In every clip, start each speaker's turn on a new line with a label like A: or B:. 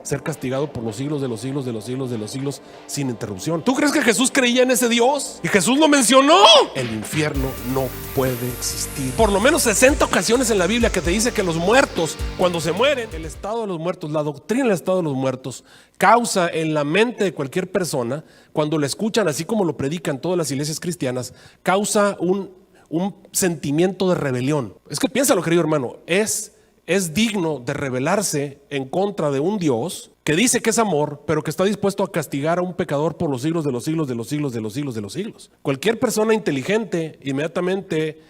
A: ser castigado por los siglos de los siglos de los siglos de los siglos sin interrupción. ¿Tú crees que Jesús creía en ese Dios? ¿Y Jesús lo mencionó? El infierno no puede existir. Por lo menos 60 ocasiones en la Biblia que te dice que los muertos, cuando se mueren, el estado de los muertos, la doctrina del estado de los muertos, causa en la mente de cualquier persona, cuando lo escuchan así como lo predican todas las iglesias cristianas, causa un sentimiento de rebelión. Es que piénsalo, querido hermano, es digno de rebelarse en contra de un Dios que dice que es amor, pero que está dispuesto a castigar a un pecador por los siglos de los siglos de los siglos de los siglos de los siglos. Cualquier persona inteligente inmediatamente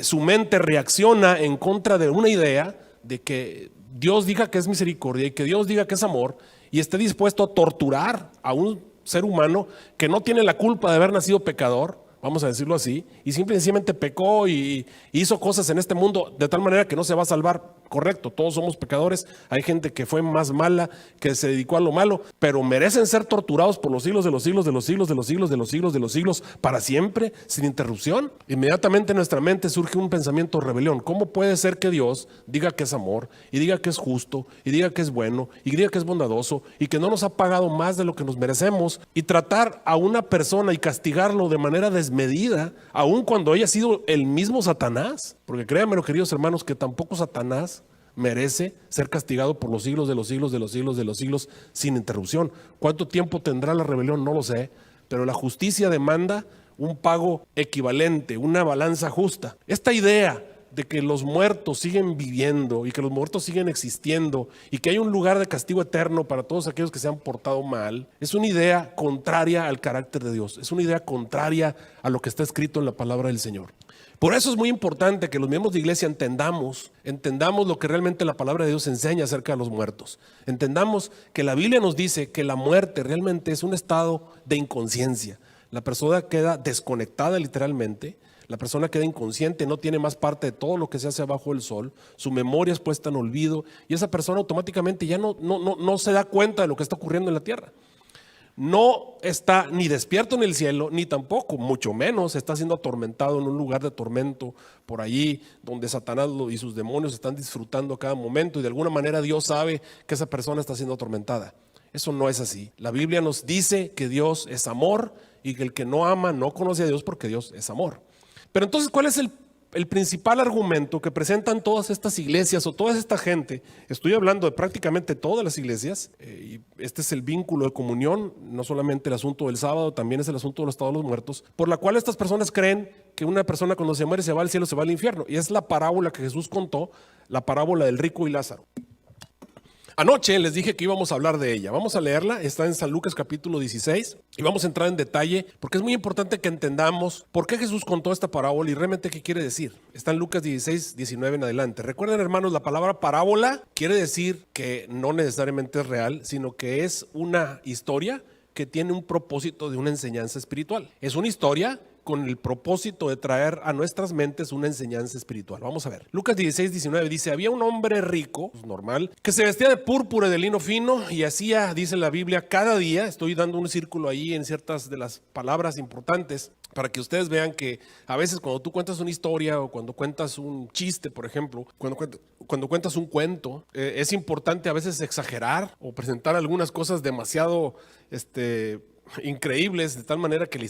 A: su mente reacciona en contra de una idea de que Dios diga que es misericordia y que Dios diga que es amor y esté dispuesto a torturar a un ser humano que no tiene la culpa de haber nacido pecador, vamos a decirlo así, y simplemente pecó y hizo cosas en este mundo de tal manera que no se va a salvar. Correcto, todos somos pecadores, hay gente que fue más mala, que se dedicó a lo malo, pero merecen ser torturados por los siglos de los siglos de los siglos de los siglos de los siglos de los siglos para siempre, sin interrupción. Inmediatamente en nuestra mente surge un pensamiento de rebelión. ¿Cómo puede ser que Dios diga que es amor y diga que es justo y diga que es bueno y diga que es bondadoso y que no nos ha pagado más de lo que nos merecemos, y tratar a una persona y castigarlo de manera desmedida, aun cuando haya sido el mismo Satanás? Porque créanme, queridos hermanos, que tampoco Satanás merece ser castigado por los siglos de los siglos de los siglos de los siglos sin interrupción. ¿Cuánto tiempo tendrá la rebelión? No lo sé, pero la justicia demanda un pago equivalente, una balanza justa. Esta idea de que los muertos siguen viviendo y que los muertos siguen existiendo y que hay un lugar de castigo eterno para todos aquellos que se han portado mal, es una idea contraria al carácter de Dios, es una idea contraria a lo que está escrito en la palabra del Señor. Por eso es muy importante que los miembros de iglesia entendamos lo que realmente la palabra de Dios enseña acerca de los muertos. Entendamos que la Biblia nos dice que la muerte realmente es un estado de inconsciencia. La persona queda desconectada literalmente, la persona queda inconsciente, no tiene más parte de todo lo que se hace abajo del sol, su memoria es puesta en olvido y esa persona automáticamente ya no se da cuenta de lo que está ocurriendo en la tierra. No está ni despierto en el cielo, ni tampoco, mucho menos, está siendo atormentado en un lugar de tormento por allí, donde Satanás y sus demonios están disfrutando cada momento y de alguna manera Dios sabe que esa persona está siendo atormentada. Eso no es así. La Biblia nos dice que Dios es amor y que el que no ama no conoce a Dios porque Dios es amor. Pero entonces, ¿cuál es el principal argumento que presentan todas estas iglesias o toda esta gente? Estoy hablando de prácticamente todas las iglesias, y este es el vínculo de comunión, no solamente el asunto del sábado, también es el asunto del estado de los muertos, por la cual estas personas creen que una persona cuando se muere se va al cielo, se va al infierno, y es la parábola que Jesús contó, la parábola del rico y Lázaro. Anoche les dije que íbamos a hablar de ella. Vamos a leerla, está en San Lucas capítulo 16 y vamos a entrar en detalle porque es muy importante que entendamos por qué Jesús contó esta parábola y realmente qué quiere decir. Está en Lucas 16, 19 en adelante. Recuerden, hermanos, la palabra parábola quiere decir que no necesariamente es real, sino que es una historia que tiene un propósito de una enseñanza espiritual. Es una historia con el propósito de traer a nuestras mentes una enseñanza espiritual. Vamos a ver. Lucas 16, 19 dice: había un hombre rico, normal, que se vestía de púrpura y de lino fino y hacía, dice la Biblia, cada día, estoy dando un círculo ahí en ciertas de las palabras importantes para que ustedes vean que a veces cuando tú cuentas una historia o cuando cuentas un chiste, por ejemplo, cuando cuentas un cuento, es importante a veces exagerar o presentar algunas cosas demasiado increíbles de tal manera que la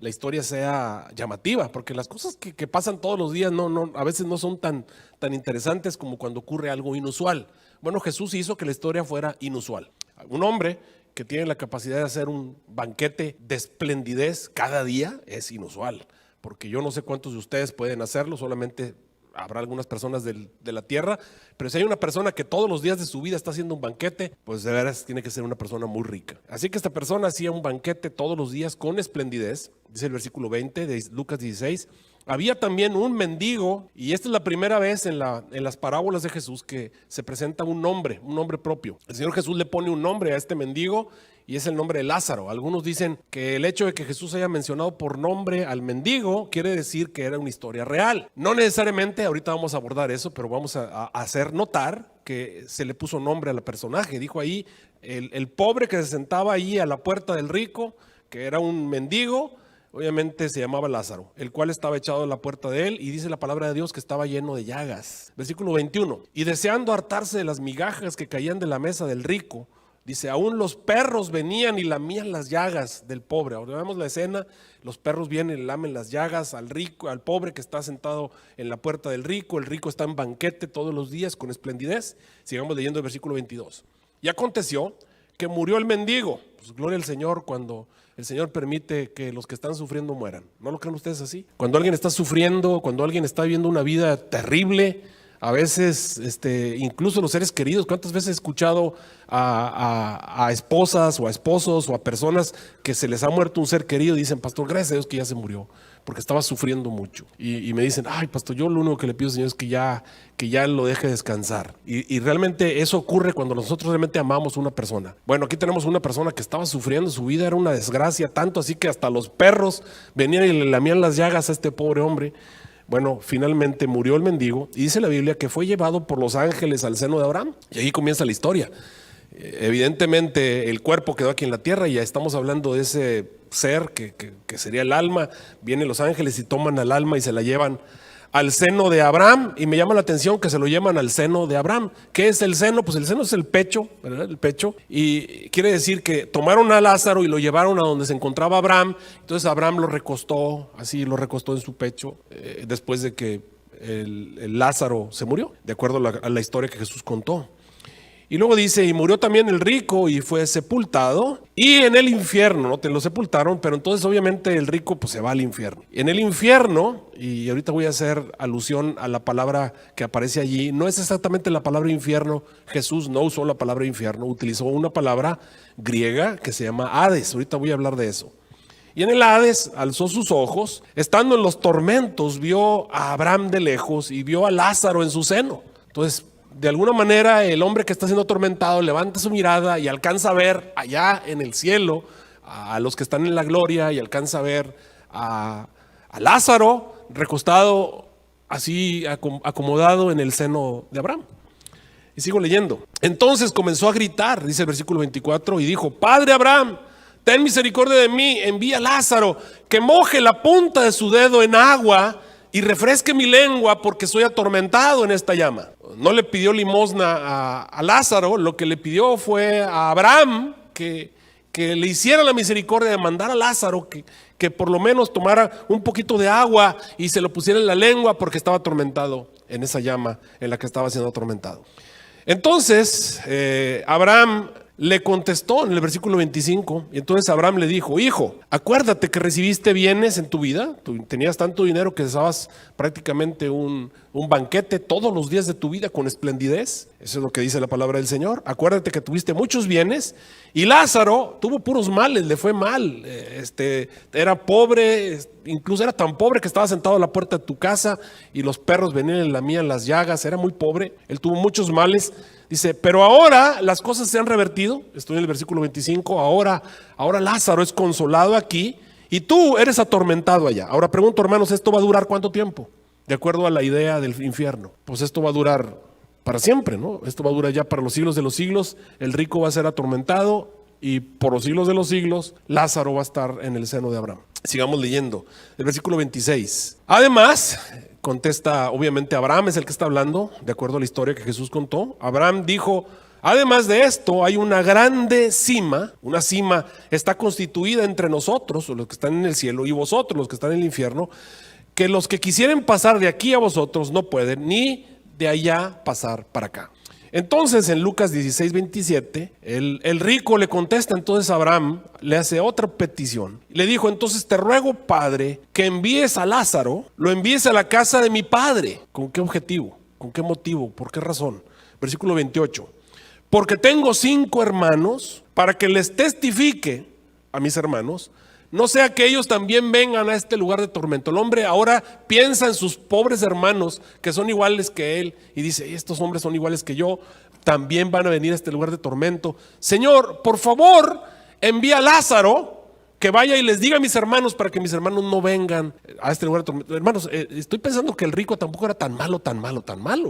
A: historia sea llamativa, porque las cosas que pasan todos los días a veces no son tan interesantes como cuando ocurre algo inusual. Bueno, Jesús hizo que la historia fuera inusual. Un hombre que tiene la capacidad de hacer un banquete de esplendidez cada día es inusual, porque yo no sé cuántos de ustedes pueden hacerlo, solamente habrá algunas personas de la tierra, pero si hay una persona que todos los días de su vida está haciendo un banquete, pues de veras tiene que ser una persona muy rica. Así que esta persona hacía un banquete todos los días con esplendidez, dice el versículo 20 de Lucas 16. Había también un mendigo, y esta es la primera vez en las parábolas de Jesús que se presenta un nombre propio. El Señor Jesús le pone un nombre a este mendigo y es el nombre de Lázaro. Algunos dicen que el hecho de que Jesús haya mencionado por nombre al mendigo quiere decir que era una historia real. No necesariamente, ahorita vamos a abordar eso, pero vamos a hacer notar que se le puso nombre al personaje. Dijo ahí el pobre que se sentaba ahí a la puerta del rico, que era un mendigo, obviamente se llamaba Lázaro, el cual estaba echado a la puerta de él, y dice la palabra de Dios que estaba lleno de llagas. Versículo 21, y deseando hartarse de las migajas que caían de la mesa del rico, dice, aún los perros venían y lamían las llagas del pobre. Ahora vemos la escena, los perros vienen y lamen las llagas al rico, al pobre que está sentado en la puerta del rico. El rico está en banquete todos los días con esplendidez. Sigamos leyendo el versículo 22. Y aconteció que murió el mendigo. Pues gloria al Señor cuando el Señor permite que los que están sufriendo mueran. ¿No lo creen ustedes así? Cuando alguien está sufriendo, cuando alguien está viviendo una vida terrible, a veces incluso los seres queridos, ¿cuántas veces he escuchado a esposas o a esposos o a personas que se les ha muerto un ser querido y dicen, pastor, gracias a Dios que ya se murió, porque estaba sufriendo mucho? Y me dicen, ay, pastor, yo lo único que le pido, Señor, es que ya lo deje descansar. Y realmente eso ocurre cuando nosotros realmente amamos a una persona. Bueno, aquí tenemos una persona que estaba sufriendo, su vida era una desgracia, tanto así que hasta los perros venían y le lamían las llagas a este pobre hombre. Bueno, finalmente murió el mendigo y dice la Biblia que fue llevado por los ángeles al seno de Abraham. Y ahí comienza la historia. Evidentemente el cuerpo quedó aquí en la tierra y ya estamos hablando de ese ser que sería el alma. Vienen los ángeles y toman al alma y se la llevan al seno de Abraham, y me llama la atención que se lo llevan al seno de Abraham. ¿Qué es el seno? Pues el seno es el pecho, ¿verdad? El pecho, y quiere decir que tomaron a Lázaro y lo llevaron a donde se encontraba Abraham. Entonces Abraham lo recostó, así lo recostó en su pecho, después de que el Lázaro se murió, de acuerdo a la historia que Jesús contó. Y luego dice, y murió también el rico y fue sepultado, y en el infierno, ¿no? Te lo sepultaron, pero entonces obviamente el rico pues se va al infierno. En el infierno, y ahorita voy a hacer alusión a la palabra que aparece allí, no es exactamente la palabra infierno. Jesús no usó la palabra infierno, utilizó una palabra griega que se llama Hades. Ahorita voy a hablar de eso. Y en el Hades alzó sus ojos, estando en los tormentos, vio a Abraham de lejos y vio a Lázaro en su seno. Entonces, de alguna manera, el hombre que está siendo atormentado levanta su mirada y alcanza a ver allá en el cielo a los que están en la gloria, y alcanza a ver a Lázaro recostado así acomodado en el seno de Abraham. Y sigo leyendo. Entonces comenzó a gritar, dice el versículo 24, y dijo, Padre Abraham, ten misericordia de mí, envía a Lázaro que moje la punta de su dedo en agua y refresque mi lengua, porque soy atormentado en esta llama. No le pidió limosna a Lázaro, lo que le pidió fue a Abraham que le hiciera la misericordia de mandar a Lázaro que por lo menos tomara un poquito de agua y se lo pusiera en la lengua, porque estaba atormentado en esa llama en la que estaba siendo atormentado. Entonces Abraham le contestó en el versículo 25, y entonces Abraham le dijo, hijo, acuérdate que recibiste bienes en tu vida, tú tenías tanto dinero que dabas prácticamente un banquete todos los días de tu vida con esplendidez. Eso es lo que dice la palabra del Señor. Acuérdate que tuviste muchos bienes, y Lázaro tuvo puros males, le fue mal, era pobre, incluso era tan pobre que estaba sentado a la puerta de tu casa y los perros venían y le lamían las llagas. Era muy pobre, él tuvo muchos males. Dice, pero ahora las cosas se han revertido. Estoy en el versículo 25. Ahora Lázaro es consolado aquí y tú eres atormentado allá. Ahora pregunto, hermanos, ¿esto va a durar cuánto tiempo? De acuerdo a la idea del infierno, pues esto va a durar para siempre, ¿no? Esto va a durar ya para los siglos de los siglos. El rico va a ser atormentado, y por los siglos de los siglos Lázaro va a estar en el seno de Abraham. Sigamos leyendo el versículo 26. Además, contesta, obviamente Abraham es el que está hablando, de acuerdo a la historia que Jesús contó. Abraham dijo, además de esto hay una grande cima, una cima está constituida entre nosotros, los que están en el cielo, y vosotros, los que están en el infierno, que los que quisieren pasar de aquí a vosotros no pueden, ni de allá pasar para acá. Entonces en Lucas 16, 27, el rico le contesta entonces a Abraham, le hace otra petición. Le dijo, entonces te ruego, Padre, que envíes a Lázaro, lo envíes a la casa de mi padre. ¿Con qué objetivo? ¿Con qué motivo? ¿Por qué razón? Versículo 28. Porque tengo 5 hermanos, para que les testifique a mis hermanos, no sea que ellos también vengan a este lugar de tormento. El hombre ahora piensa en sus pobres hermanos que son iguales que él y dice, estos hombres son iguales que yo, también van a venir a este lugar de tormento. Señor, por favor, envía a Lázaro que vaya y les diga a mis hermanos, para que mis hermanos no vengan a este lugar de tormento. Hermanos, estoy pensando que el rico tampoco era tan malo,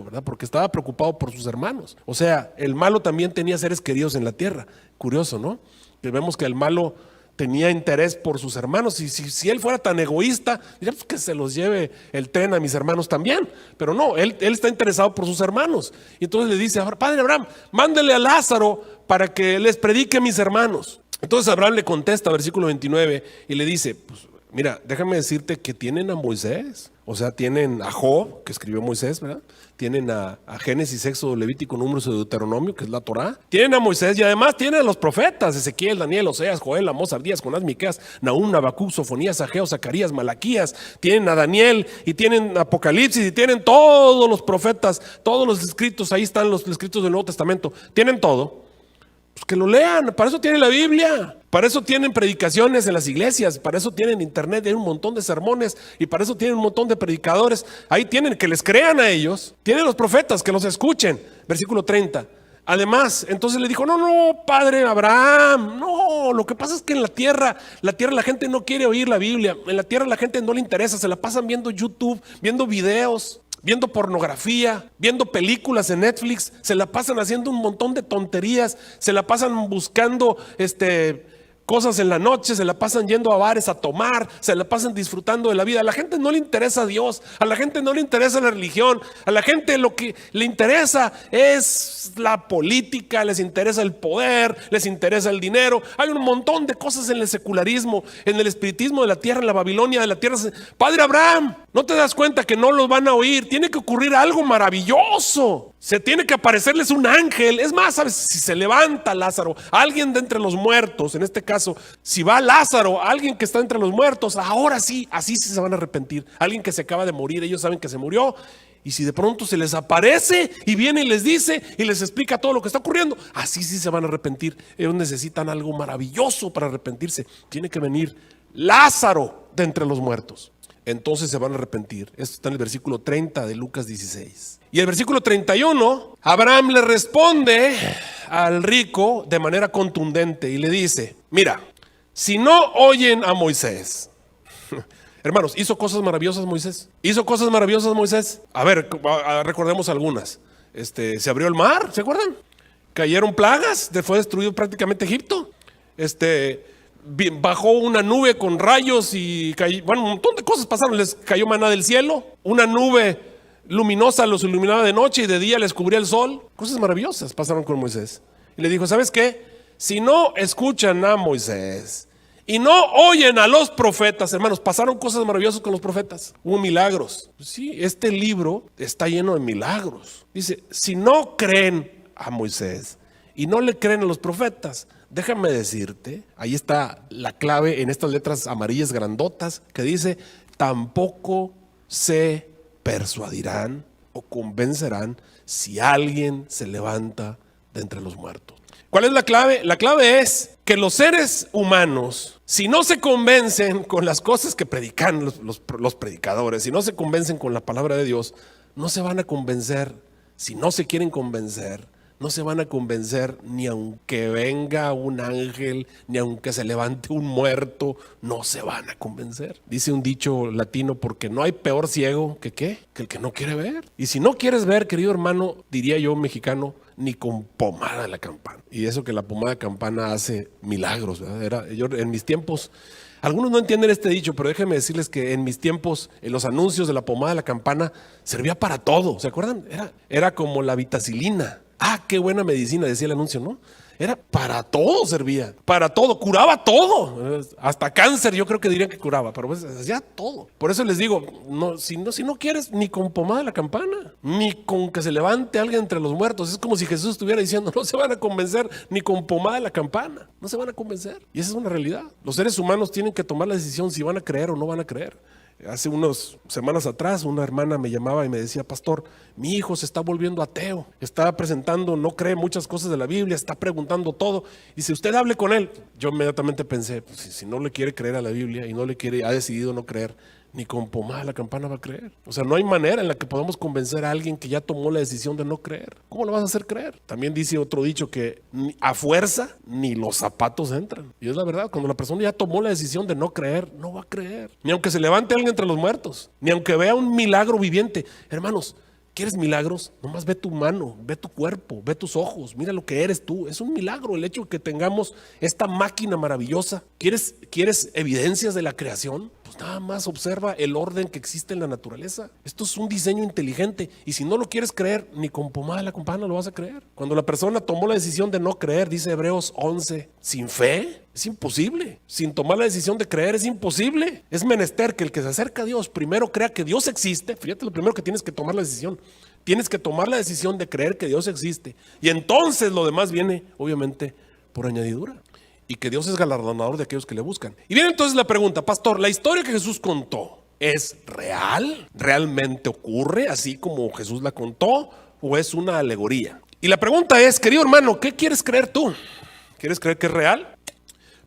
A: ¿verdad? Porque estaba preocupado por sus hermanos. O sea, el malo también tenía seres queridos en la tierra. Curioso, ¿no? Que vemos que el malo tenía interés por sus hermanos. Y si él fuera tan egoísta, diría pues que se los lleve el tren a mis hermanos también. Pero no, él está interesado por sus hermanos. Y entonces le dice, padre Abraham, mándele a Lázaro para que les predique a mis hermanos. Entonces Abraham le contesta, versículo 29, y le dice, pues mira, déjame decirte que tienen a Moisés. O sea, tienen a Job, que escribió Moisés, ¿verdad? Tienen a Génesis, Éxodo, Levítico, Números y Deuteronomio, que es la Torá. Tienen a Moisés y además tienen a los profetas, Ezequiel, Daniel, Oseas, Joel, Amós, Abdías, Jonás, Miqueas, Nahum, Habacuc, Sofonías, Ageo, Zacarías, Malaquías. Tienen a Daniel y tienen Apocalipsis y tienen todos los profetas, todos los escritos, ahí están los escritos del Nuevo Testamento. Tienen todo. Pues que lo lean, para eso tienen la Biblia. Para eso tienen predicaciones en las iglesias, para eso tienen internet, hay un montón de sermones y para eso tienen un montón de predicadores. Ahí tienen que les crean a ellos, tienen los profetas que los escuchen. Versículo 30. Además, entonces le dijo, no, padre Abraham, no, lo que pasa es que en la tierra la gente no quiere oír la Biblia, en la tierra la gente no le interesa, se la pasan viendo YouTube, viendo videos, viendo pornografía, viendo películas en Netflix, se la pasan haciendo un montón de tonterías, se la pasan buscando cosas en la noche, se la pasan yendo a bares a tomar, se la pasan disfrutando de la vida. A la gente no le interesa Dios, a la gente no le interesa la religión, a la gente lo que le interesa es la política, les interesa el poder, les interesa el dinero. Hay un montón de cosas en el secularismo, en el espiritismo de la tierra, en la Babilonia de la tierra. Padre Abraham, ¿no te das cuenta que no los van a oír? Tiene que ocurrir algo maravilloso. Se tiene que aparecerles un ángel. Es más, ¿sabes? Si se levanta Lázaro, alguien de entre los muertos, en este caso, si va Lázaro, alguien que está entre los muertos, ahora sí, así sí se van a arrepentir. Alguien que se acaba de morir, ellos saben que se murió. Y si de pronto se les aparece y viene y les dice y les explica todo lo que está ocurriendo, así sí se van a arrepentir. Ellos necesitan algo maravilloso para arrepentirse. Tiene que venir Lázaro de entre los muertos. Entonces se van a arrepentir. Esto está en el versículo 30 de Lucas 16. Y el versículo 31, Abraham le responde al rico de manera contundente y le dice, mira, si no oyen a Moisés, hermanos, ¿hizo cosas maravillosas Moisés? ¿Hizo cosas maravillosas Moisés? A ver, recordemos algunas. Se abrió el mar, ¿se acuerdan? Cayeron plagas, fue destruido prácticamente Egipto. Bajó una nube con rayos y un montón de cosas pasaron. Les cayó maná del cielo, una nube luminosa los iluminaba de noche y de día les cubría el sol. Cosas maravillosas pasaron con Moisés. Y le dijo, ¿sabes qué? Si no escuchan a Moisés y no oyen a los profetas, hermanos, pasaron cosas maravillosas con los profetas. Hubo milagros. Sí, este libro está lleno de milagros. Dice, si no creen a Moisés y no le creen a los profetas, déjame decirte, ahí está la clave en estas letras amarillas grandotas que dice, tampoco se persuadirán o convencerán si alguien se levanta de entre los muertos. ¿Cuál es la clave? La clave es que los seres humanos, si no se convencen con las cosas que predican los predicadores, si no se convencen con la palabra de Dios, no se van a convencer. Si no se quieren convencer, no se van a convencer ni aunque venga un ángel, ni aunque se levante un muerto, no se van a convencer. Dice un dicho latino, porque no hay peor ciego que ¿qué? Que el que no quiere ver. Y si no quieres ver, querido hermano, diría yo mexicano, ni con pomada de la campana. Y eso que la pomada de campana hace milagros, ¿verdad? Yo en mis tiempos, algunos no entienden este dicho, pero déjenme decirles que en mis tiempos, en los anuncios de la pomada de la campana, servía para todo. ¿Se acuerdan? Era como la vitacilina. Ah, qué buena medicina, decía el anuncio, ¿no? Era para todo, servía, para todo, curaba todo, hasta cáncer yo creo que dirían que curaba, pero pues hacía todo. Por eso les digo, si no quieres ni con pomada de la campana, ni con que se levante alguien entre los muertos, es como si Jesús estuviera diciendo, no se van a convencer ni con pomada de la campana, no se van a convencer. Y esa es una realidad. Los seres humanos tienen que tomar la decisión si van a creer o no van a creer. Hace unas semanas atrás una hermana me llamaba y me decía, pastor, mi hijo se está volviendo ateo, está presentando, no cree muchas cosas de la Biblia, está preguntando todo. Y si usted hable con él, yo inmediatamente pensé, pues, si no le quiere creer a la Biblia y no le quiere, ha decidido no creer, ni con pomada la campana va a creer. O sea, no hay manera en la que podamos convencer a alguien que ya tomó la decisión de no creer. ¿Cómo lo vas a hacer creer? También dice otro dicho que a fuerza ni los zapatos entran. Y es la verdad, cuando la persona ya tomó la decisión de no creer, no va a creer. Ni aunque se levante alguien entre los muertos, ni aunque vea un milagro viviente. Hermanos, ¿Quieres milagros? Nomás ve tu mano, ve tu cuerpo, ve tus ojos, mira lo que eres tú. Es un milagro el hecho de que tengamos esta máquina maravillosa. ¿Quieres evidencias de la creación? Pues nada más observa el orden que existe en la naturaleza. Esto es un diseño inteligente y si no lo quieres creer, ni con pomada de la campana lo vas a creer. Cuando la persona tomó la decisión de no creer, dice Hebreos 11, sin fe es imposible. Sin tomar la decisión de creer es imposible. Es menester que el que se acerca a Dios primero crea que Dios existe. Fíjate, lo primero que tienes que tomar la decisión. Tienes que tomar la decisión de creer que Dios existe. Y entonces lo demás viene, obviamente, por añadidura. Y que Dios es galardonador de aquellos que le buscan. Y viene entonces la pregunta, pastor, ¿la historia que Jesús contó es real? ¿Realmente ocurre así como Jesús la contó? ¿O es una alegoría? Y la pregunta es, querido hermano, ¿qué quieres creer tú? ¿Quieres creer que es real?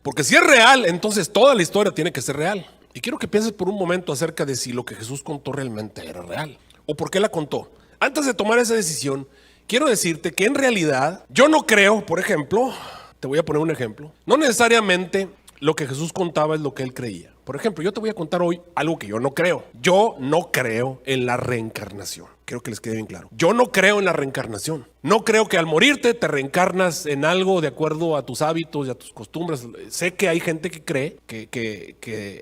A: Porque si es real, entonces toda la historia tiene que ser real. Y quiero que pienses por un momento acerca de si lo que Jesús contó realmente era real. ¿O por qué la contó? Antes de tomar esa decisión, quiero decirte que en realidad yo no creo, por ejemplo, te voy a poner un ejemplo, no necesariamente lo que Jesús contaba es lo que él creía. Por ejemplo, yo te voy a contar hoy algo que yo no creo. Yo no creo en la reencarnación. Quiero que les quede bien claro. Yo no creo en la reencarnación. No creo que al morirte te reencarnas en algo de acuerdo a tus hábitos y a tus costumbres. Sé que hay gente que cree,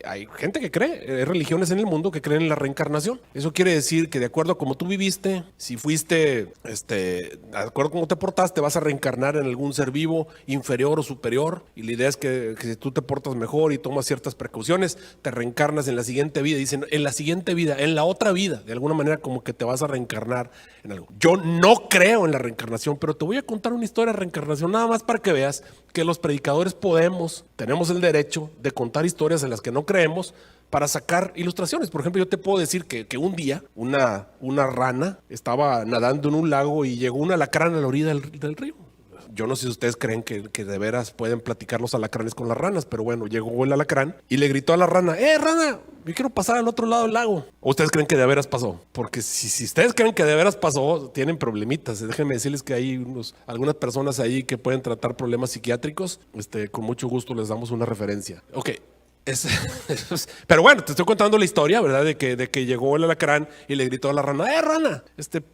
A: hay gente que cree, hay religiones en el mundo que creen en la reencarnación. Eso quiere decir que de acuerdo a cómo tú viviste, si fuiste, de acuerdo a cómo te portaste, vas a reencarnar en algún ser vivo inferior o superior. Y la idea es que si tú te portas mejor y tomas ciertas precauciones, te reencarnas en la siguiente vida. Dicen, en la siguiente vida, en la otra vida, de alguna manera como que te vas a reencarnar en algo. Yo no creo en la reencarnación, pero te voy a contar una historia de reencarnación nada más para que veas que los predicadores tenemos el derecho de contar historias en las que no creemos para sacar ilustraciones. Por ejemplo, yo te puedo decir que un día una rana estaba nadando en un lago y llegó un alacrán a la orilla del río. Yo no sé si ustedes creen que de veras pueden platicar los alacranes con las ranas, pero bueno, llegó el alacrán y le gritó a la rana, rana, yo quiero pasar al otro lado del lago. ¿O ustedes creen que de veras pasó? Porque si ustedes creen que de veras pasó, tienen problemitas. Déjenme decirles que hay algunas personas ahí que pueden tratar problemas psiquiátricos. Con mucho gusto les damos una referencia. Ok. Pero bueno, te estoy contando la historia, ¿verdad? De que llegó el alacrán y le gritó a la rana, rana,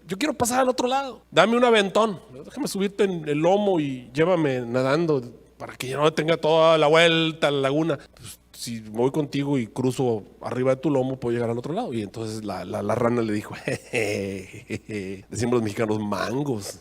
A: yo quiero pasar al otro lado, dame un aventón, déjame subirte en el lomo y llévame nadando para que yo no tenga toda la vuelta a la laguna. Pues, si me voy contigo y cruzo arriba de tu lomo, puedo llegar al otro lado. Y entonces la rana le dijo, decimos los mexicanos, mangos.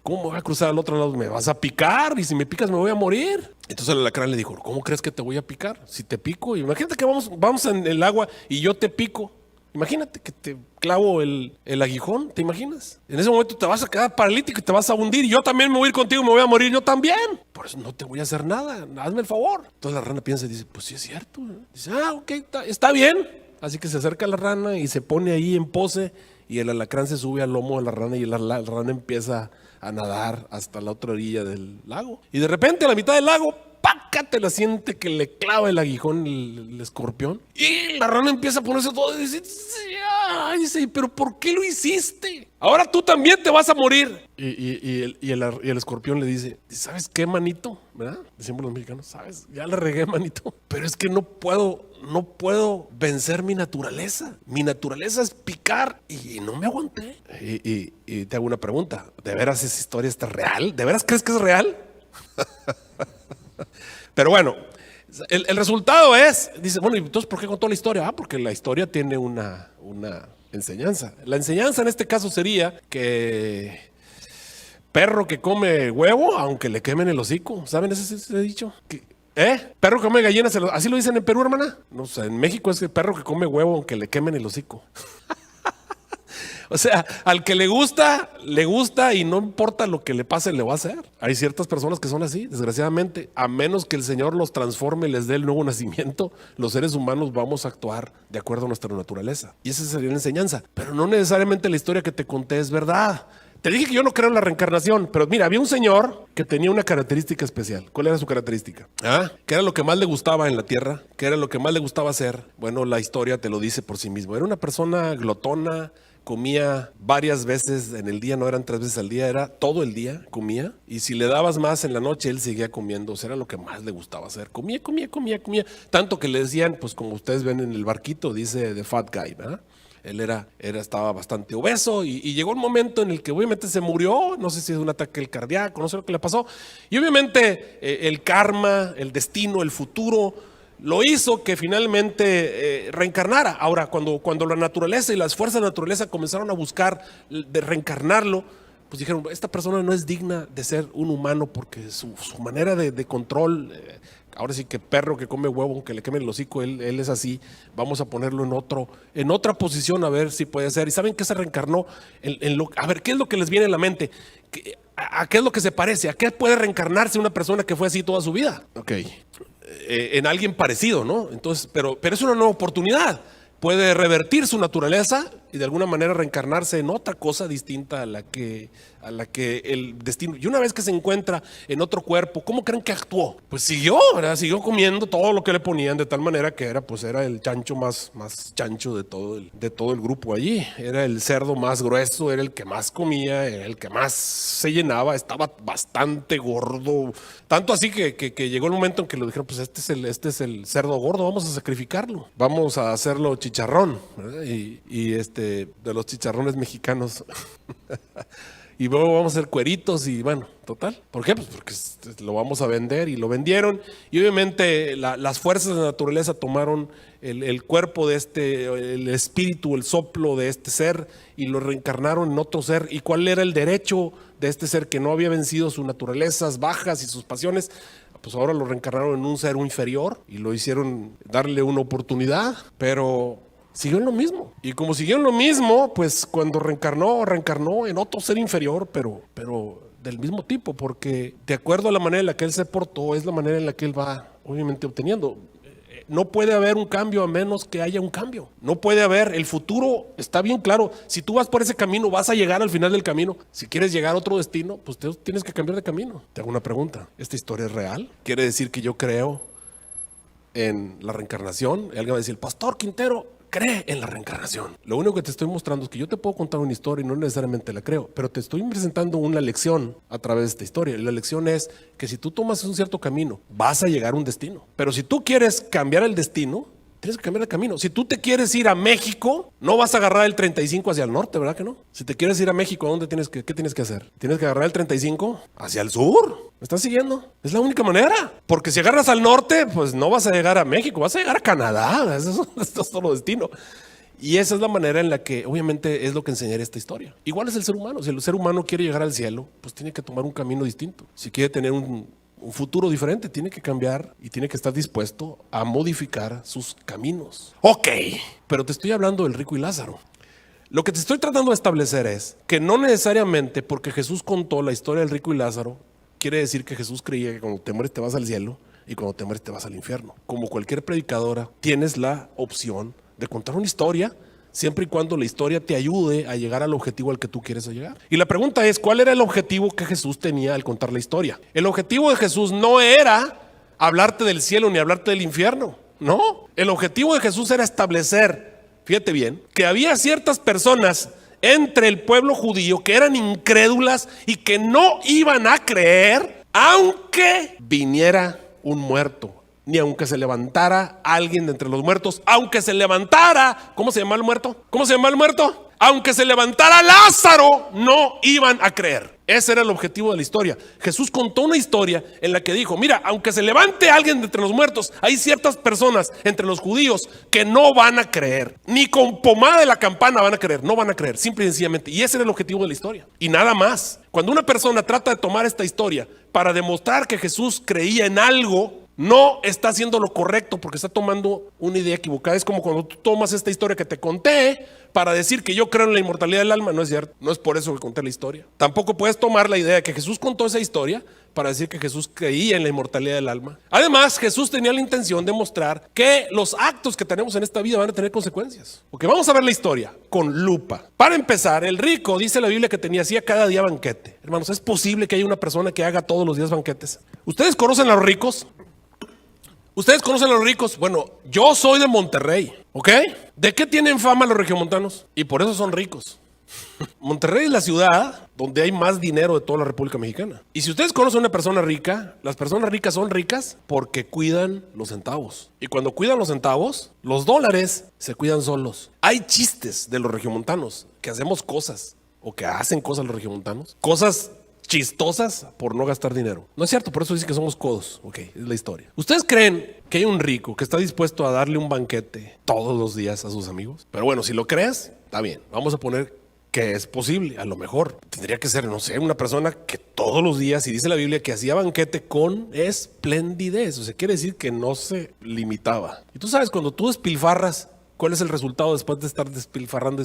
A: ¿Cómo me voy a cruzar al otro lado? Me vas a picar y si me picas me voy a morir. Entonces el alacrán le dijo, ¿cómo crees que te voy a picar? Si te pico, imagínate que vamos en el agua y yo te pico. Imagínate que te clavo el aguijón, ¿te imaginas? En ese momento te vas a quedar paralítico y te vas a hundir. Y yo también me voy a ir contigo, me voy a morir yo también. Por eso no te voy a hacer nada, hazme el favor. Entonces la rana piensa y dice, pues sí es cierto. Dice, ok, está bien. Así que se acerca a la rana y se pone ahí en pose. Y el alacrán se sube al lomo de la rana y la rana empieza a nadar hasta la otra orilla del lago. Y de repente a la mitad del lago, ¡pácate! La siente que le clava el aguijón el escorpión. Y la rana empieza a ponerse todo y dice, ¿pero por qué lo hiciste? Ahora tú también te vas a morir. Y el escorpión le dice, ¿sabes qué, manito? ¿Verdad? Decimos los mexicanos, ¿sabes? Ya le regué, manito. Pero es que no puedo vencer mi naturaleza. Mi naturaleza es picar y no me aguanté. Y te hago una pregunta. ¿De veras esa historia está real? ¿De veras crees que es real? Pero bueno, el resultado es, dice, bueno, ¿y entonces por qué contó la historia? Porque la historia tiene una enseñanza. La enseñanza en este caso sería que perro que come huevo, aunque le quemen el hocico. ¿Saben ese dicho? Perro que come gallinas, así lo dicen en Perú, hermana. No sé, en México es el perro que come huevo, aunque le quemen el hocico. O sea, al que le gusta y no importa lo que le pase, le va a hacer. Hay ciertas personas que son así, desgraciadamente. A menos que el Señor los transforme y les dé el nuevo nacimiento, los seres humanos vamos a actuar de acuerdo a nuestra naturaleza. Y esa sería la enseñanza. Pero no necesariamente la historia que te conté es verdad. Te dije que yo no creo en la reencarnación, pero mira, había un señor que tenía una característica especial. ¿Cuál era su característica? ¿Qué era lo que más le gustaba en la tierra? ¿Qué era lo que más le gustaba hacer? Bueno, la historia te lo dice por sí mismo. Era una persona glotona, comía varias veces en el día, no eran 3 veces al día, era todo el día, comía. Y si le dabas más en la noche, él seguía comiendo. O sea, era lo que más le gustaba hacer. Comía. Tanto que le decían, pues como ustedes ven en el barquito, dice The Fat Guy, ¿verdad? Él estaba bastante obeso y llegó un momento en el que obviamente se murió, no sé si es un ataque cardíaco, no sé lo que le pasó. Y obviamente el karma, el destino, el futuro lo hizo que finalmente reencarnara. Ahora, cuando la naturaleza y las fuerzas de la naturaleza comenzaron a buscar de reencarnarlo, pues dijeron, esta persona no es digna de ser un humano porque su manera de control, ahora sí que perro que come huevo, aunque le queme el hocico, él es así, vamos a ponerlo en otra posición a ver si puede ser. ¿Y saben qué se reencarnó? A ver, ¿qué es lo que les viene a la mente? ¿A qué es lo que se parece? ¿A qué puede reencarnarse una persona que fue así toda su vida? Ok. En alguien parecido, ¿no? Entonces, pero es una nueva oportunidad. Puede revertir su naturaleza y de alguna manera reencarnarse en otra cosa distinta a la que el destino. Y una vez que se encuentra en otro cuerpo, ¿cómo creen que actuó? Pues siguió, ¿verdad? Siguió comiendo todo lo que le ponían, de tal manera que era el chancho más chancho de todo el grupo allí. Era el cerdo más grueso, era el que más comía, era el que más se llenaba, estaba bastante gordo. Tanto así que llegó el momento en que lo dijeron, pues este es el cerdo gordo, vamos a sacrificarlo. Vamos a hacerlo chicharrón, ¿verdad? Y de los chicharrones mexicanos. Y luego vamos a hacer cueritos y bueno, total. ¿Por qué? Pues porque lo vamos a vender y lo vendieron. Y obviamente las fuerzas de la naturaleza tomaron el cuerpo el espíritu, el soplo de este ser y lo reencarnaron en otro ser. ¿Y cuál era el derecho de este ser que no había vencido sus naturalezas bajas y sus pasiones? Pues ahora lo reencarnaron en un ser inferior y lo hicieron darle una oportunidad, pero siguió en lo mismo. Y como siguió en lo mismo, pues cuando reencarnó en otro ser inferior, pero del mismo tipo, porque de acuerdo a la manera en la que él se portó, es la manera en la que él va obviamente obteniendo. No puede haber un cambio a menos que haya un cambio. No puede haber, el futuro está bien claro. Si tú vas por ese camino, vas a llegar al final del camino. Si quieres llegar a otro destino, pues tienes que cambiar de camino. Te hago una pregunta, ¿esta historia es real? ¿Quiere decir que yo creo en la reencarnación? Y alguien va a decir, el pastor Quintero cree en la reencarnación. Lo único que te estoy mostrando es que yo te puedo contar una historia y no necesariamente la creo, pero te estoy presentando una lección a través de esta historia. Y la lección es que si tú tomas un cierto camino, vas a llegar a un destino. Pero si tú quieres cambiar el destino, tienes que cambiar el camino. Si tú te quieres ir a México, no vas a agarrar el 35 hacia el norte, ¿verdad que no? Si te quieres ir a México, ¿qué tienes que hacer? Tienes que agarrar el 35 hacia el sur. ¿Me estás siguiendo? Es la única manera. Porque si agarras al norte, pues no vas a llegar a México, vas a llegar a Canadá. Eso es todo destino. Y esa es la manera en la que, obviamente, es lo que enseñaría esta historia. Igual es el ser humano. Si el ser humano quiere llegar al cielo, pues tiene que tomar un camino distinto. Si quiere tener un futuro diferente, tiene que cambiar y tiene que estar dispuesto a modificar sus caminos. Ok, pero te estoy hablando del rico y Lázaro. Lo que te estoy tratando de establecer es que no necesariamente porque Jesús contó la historia del rico y Lázaro, quiere decir que Jesús creía que cuando te mueres te vas al cielo y cuando te mueres te vas al infierno. Como cualquier predicadora, tienes la opción de contar una historia siempre y cuando la historia te ayude a llegar al objetivo al que tú quieres llegar. Y la pregunta es, ¿cuál era el objetivo que Jesús tenía al contar la historia? El objetivo de Jesús no era hablarte del cielo ni hablarte del infierno, no. El objetivo de Jesús era establecer, fíjate bien, que había ciertas personas entre el pueblo judío que eran incrédulas y que no iban a creer aunque viniera un muerto, ni aunque se levantara alguien de entre los muertos, aunque se levantara, ¿cómo se llama el muerto? ¿Cómo se llama el muerto? Aunque se levantara Lázaro, no iban a creer. Ese era el objetivo de la historia. Jesús contó una historia en la que dijo, mira, aunque se levante alguien de entre los muertos, hay ciertas personas entre los judíos que no van a creer. Ni con pomada de la campana van a creer, no van a creer, simple y sencillamente. Y ese era el objetivo de la historia. Y nada más. Cuando una persona trata de tomar esta historia para demostrar que Jesús creía en algo, no está haciendo lo correcto porque está tomando una idea equivocada. Es como cuando tú tomas esta historia que te conté para decir que yo creo en la inmortalidad del alma. No es cierto, no es por eso que conté la historia. Tampoco puedes tomar la idea de que Jesús contó esa historia para decir que Jesús creía en la inmortalidad del alma. Además, Jesús tenía la intención de mostrar que los actos que tenemos en esta vida van a tener consecuencias. Ok, vamos a ver la historia con lupa. Para empezar, el rico, dice la Biblia, que hacía cada día banquete. Hermanos, ¿es posible que haya una persona que haga todos los días banquetes? ¿Ustedes conocen a los ricos? ¿Ustedes conocen a los ricos? Bueno, yo soy de Monterrey, ¿ok? ¿De qué tienen fama los regiomontanos? Y por eso son ricos. Monterrey es la ciudad donde hay más dinero de toda la República Mexicana. Y si ustedes conocen a una persona rica, las personas ricas son ricas porque cuidan los centavos. Y cuando cuidan los centavos, los dólares se cuidan solos. Hay chistes de los regiomontanos que hacemos cosas o que hacen cosas los regiomontanos. Cosas chistosas por no gastar dinero. No es cierto, por eso dicen que somos codos. Ok, es la historia. ¿Ustedes creen que hay un rico que está dispuesto a darle un banquete todos los días a sus amigos? Pero bueno, si lo crees, está bien. Vamos a poner que es posible. A lo mejor tendría que ser, no sé, una persona que todos los días, y dice la Biblia, que hacía banquete con esplendidez. O sea, quiere decir que no se limitaba. Y tú sabes, cuando tú despilfarras, ¿cuál es el resultado después de estar despilfarrando?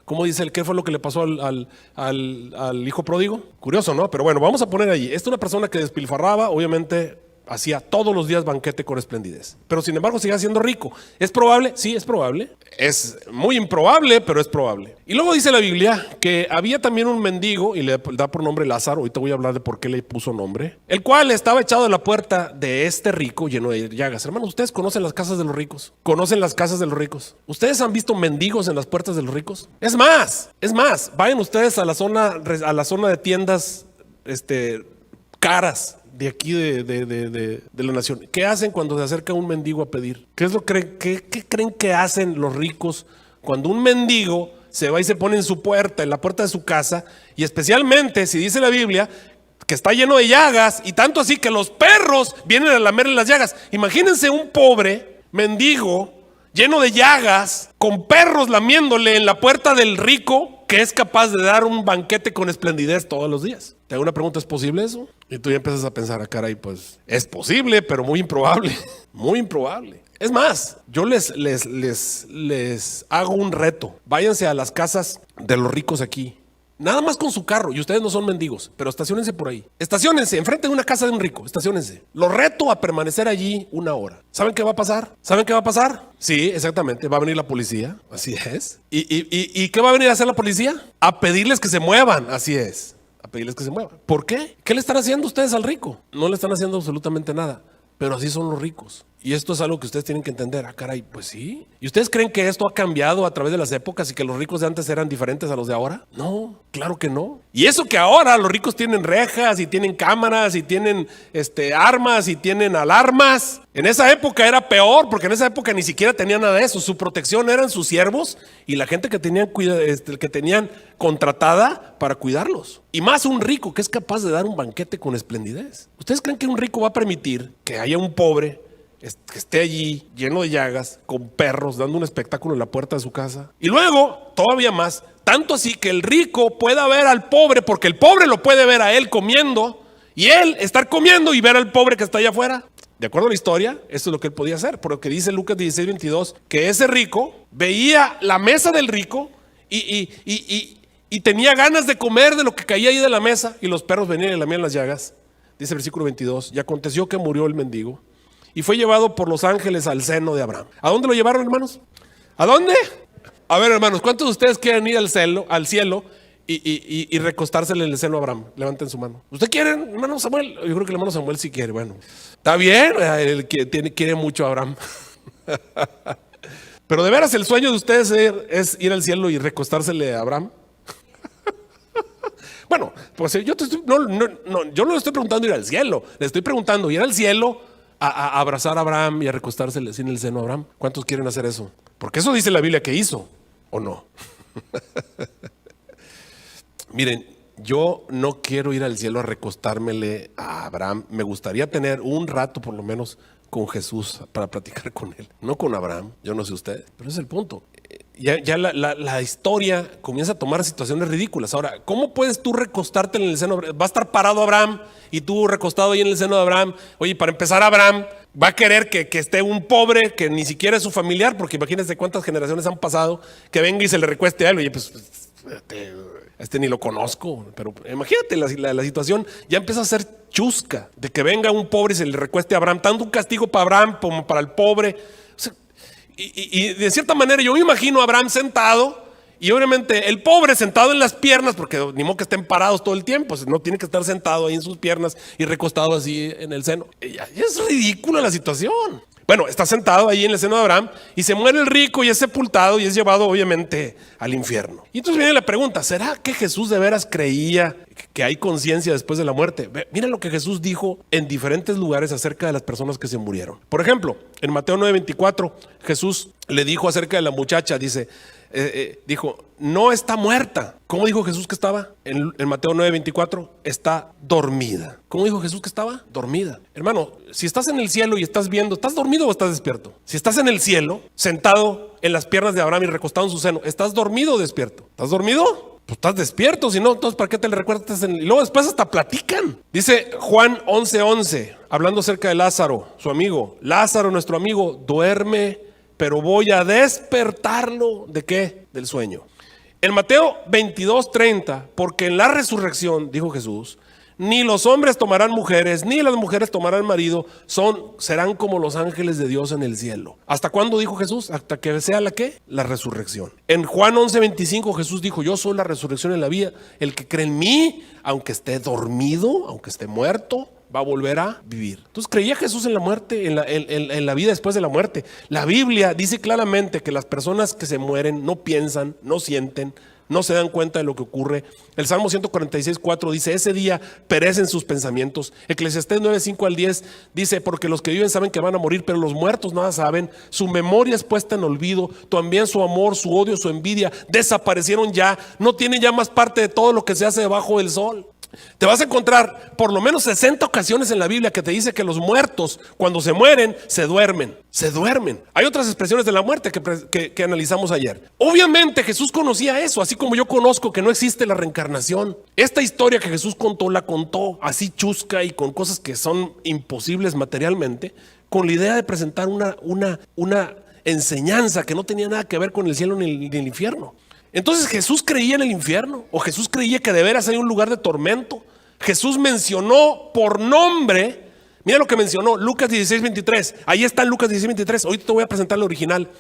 A: ¿Cómo dice él? ¿Qué fue lo que le pasó al hijo pródigo? Curioso, ¿no? Pero bueno, vamos a poner allí. Esta es una persona que despilfarraba, obviamente hacía todos los días banquete con esplendidez. Pero sin embargo seguía siendo rico. ¿Es probable? Sí, es probable. Es muy improbable, pero es probable. Y luego dice la Biblia que había también un mendigo, y le da por nombre Lázaro. Ahorita voy a hablar de por qué le puso nombre. El cual estaba echado en la puerta de este rico lleno de llagas. Hermanos, ¿ustedes conocen las casas de los ricos? ¿Conocen las casas de los ricos? ¿Ustedes han visto mendigos en las puertas de los ricos? Es más, vayan ustedes a la zona de tiendas caras de aquí de la nación. ¿Qué hacen cuando se acerca un mendigo a pedir? ¿Qué creen que hacen los ricos cuando un mendigo se va y se pone en su puerta, en la puerta de su casa? Y especialmente si dice la Biblia que está lleno de llagas, y tanto así que los perros vienen a lamerle las llagas. Imagínense un pobre mendigo lleno de llagas, con perros lamiéndole en la puerta del rico, que es capaz de dar un banquete con esplendidez todos los días. Te hago una pregunta, ¿es posible eso? Y tú ya empiezas a pensar, caray, pues es posible, pero muy improbable. Muy improbable. Es más, yo les hago un reto. Váyanse a las casas de los ricos aquí. Nada más con su carro, y ustedes no son mendigos, pero estaciónense por ahí. Estaciónense enfrente de una casa de un rico, estaciónense. Los reto a permanecer allí una hora. ¿Saben qué va a pasar? ¿Saben qué va a pasar? Sí, exactamente, va a venir la policía, así es. ¿Y qué va a venir a hacer la policía? A pedirles que se muevan, así es. A pedirles que se muevan. ¿Por qué? ¿Qué le están haciendo ustedes al rico? No le están haciendo absolutamente nada, pero así son los ricos. Y esto es algo que ustedes tienen que entender. Caray, pues sí. ¿Y ustedes creen que esto ha cambiado a través de las épocas y que los ricos de antes eran diferentes a los de ahora? No, claro que no. Y eso que ahora los ricos tienen rejas y tienen cámaras y tienen armas y tienen alarmas. En esa época era peor, porque en esa época ni siquiera tenían nada de eso. Su protección eran sus siervos y la gente que tenían contratada para cuidarlos. Y más un rico que es capaz de dar un banquete con esplendidez. ¿Ustedes creen que un rico va a permitir que haya un pobre que esté allí lleno de llagas, con perros, dando un espectáculo en la puerta de su casa? Y luego, todavía más, tanto así que el rico pueda ver al pobre, porque el pobre lo puede ver a él comiendo, y él estar comiendo y ver al pobre que está allá afuera. De acuerdo a la historia, eso es lo que él podía hacer, porque dice Lucas 16:22, que ese rico veía la mesa del rico y tenía ganas de comer de lo que caía ahí de la mesa, y los perros venían y le lamían las llagas. Dice el versículo 22, y aconteció que murió el mendigo, y fue llevado por los ángeles al seno de Abraham. ¿A dónde lo llevaron, hermanos? ¿A dónde? A ver, hermanos, ¿cuántos de ustedes quieren ir al cielo y recostársele en el seno a Abraham? Levanten su mano. ¿Usted quiere, hermano Samuel? Yo creo que el hermano Samuel sí quiere. Bueno, está bien, él quiere mucho a Abraham. Pero de veras el sueño de ustedes es ir al cielo y recostársele a Abraham. Bueno, pues yo no le estoy preguntando ir al cielo, le estoy preguntando ir al cielo a abrazar a Abraham y a recostársele en el seno a Abraham. ¿Cuántos quieren hacer eso? Porque eso dice la Biblia que hizo, ¿o no? Miren, yo no quiero ir al cielo a recostármele a Abraham. Me gustaría tener un rato por lo menos con Jesús para platicar con él, no con Abraham. Yo no sé ustedes, pero ese es el punto. Ya la historia comienza a tomar situaciones ridículas. Ahora, ¿cómo puedes tú recostarte en el seno? Va a estar parado Abraham y tú recostado ahí en el seno de Abraham. Oye, para empezar, Abraham va a querer que esté un pobre que ni siquiera es su familiar, porque imagínense cuántas generaciones han pasado, que venga y se le recueste a él. Oye, pues ni lo conozco, pero imagínate la situación ya empieza a ser chusca, de que venga un pobre y se le recueste a Abraham, tanto un castigo para Abraham como para el pobre. O sea, y de cierta manera yo me imagino a Abraham sentado, y obviamente el pobre sentado en las piernas, porque ni modo que estén parados todo el tiempo, no tiene que estar sentado ahí en sus piernas y recostado así en el seno. Es ridícula la situación. Bueno, está sentado ahí en el seno de Abraham y se muere el rico y es sepultado y es llevado obviamente al infierno. Y entonces viene la pregunta, ¿será que Jesús de veras creía que hay conciencia después de la muerte? Mira lo que Jesús dijo en diferentes lugares acerca de las personas que se murieron. Por ejemplo, en Mateo 9:24, Jesús le dijo acerca de la muchacha, dijo, no está muerta. ¿Cómo dijo Jesús que estaba? En Mateo 9:24, está dormida. ¿Cómo dijo Jesús que estaba? Dormida. Hermano, si estás en el cielo y estás viendo, ¿estás dormido o estás despierto? Si estás en el cielo, sentado en las piernas de Abraham y recostado en su seno, ¿estás dormido o despierto? ¿Estás dormido? Pues estás despierto, si no, entonces ¿para qué te le recuerdas? Y luego después hasta platican. Dice Juan 11:11, hablando acerca de Lázaro, su amigo. Lázaro, nuestro amigo, duerme, pero voy a despertarlo. ¿De qué? Del sueño. En Mateo 22:30, porque en la resurrección, dijo Jesús, ni los hombres tomarán mujeres, ni las mujeres tomarán marido, serán como los ángeles de Dios en el cielo. ¿Hasta cuándo dijo Jesús? Hasta que sea la ¿qué? La resurrección. En Juan 11:25 Jesús dijo, yo soy la resurrección y la vida. El que cree en mí, aunque esté dormido, aunque esté muerto, va a volver a vivir. Entonces creía Jesús en la muerte, en la vida después de la muerte. La Biblia dice claramente que las personas que se mueren no piensan, no sienten, no se dan cuenta de lo que ocurre. El Salmo 146:4 dice, ese día perecen sus pensamientos. Eclesiastés 9:5-10 dice, porque los que viven saben que van a morir, pero los muertos nada saben. Su memoria es puesta en olvido. También su amor, su odio, su envidia desaparecieron ya. No tienen ya más parte de todo lo que se hace debajo del sol. Te vas a encontrar por lo menos 60 ocasiones en la Biblia que te dice que los muertos, cuando se mueren, se duermen. Se duermen. Hay otras expresiones de la muerte que analizamos ayer. Obviamente Jesús conocía eso, así como yo conozco que no existe la reencarnación. Esta historia que Jesús contó, la contó así chusca y con cosas que son imposibles materialmente, con la idea de presentar una enseñanza que no tenía nada que ver con el cielo ni el infierno. Entonces Jesús creía en el infierno, o Jesús creía que de veras hay un lugar de tormento. Jesús mencionó por nombre, mira lo que mencionó, Lucas 16:23, ahí está en Lucas 16:23, ahorita te voy a presentar el original.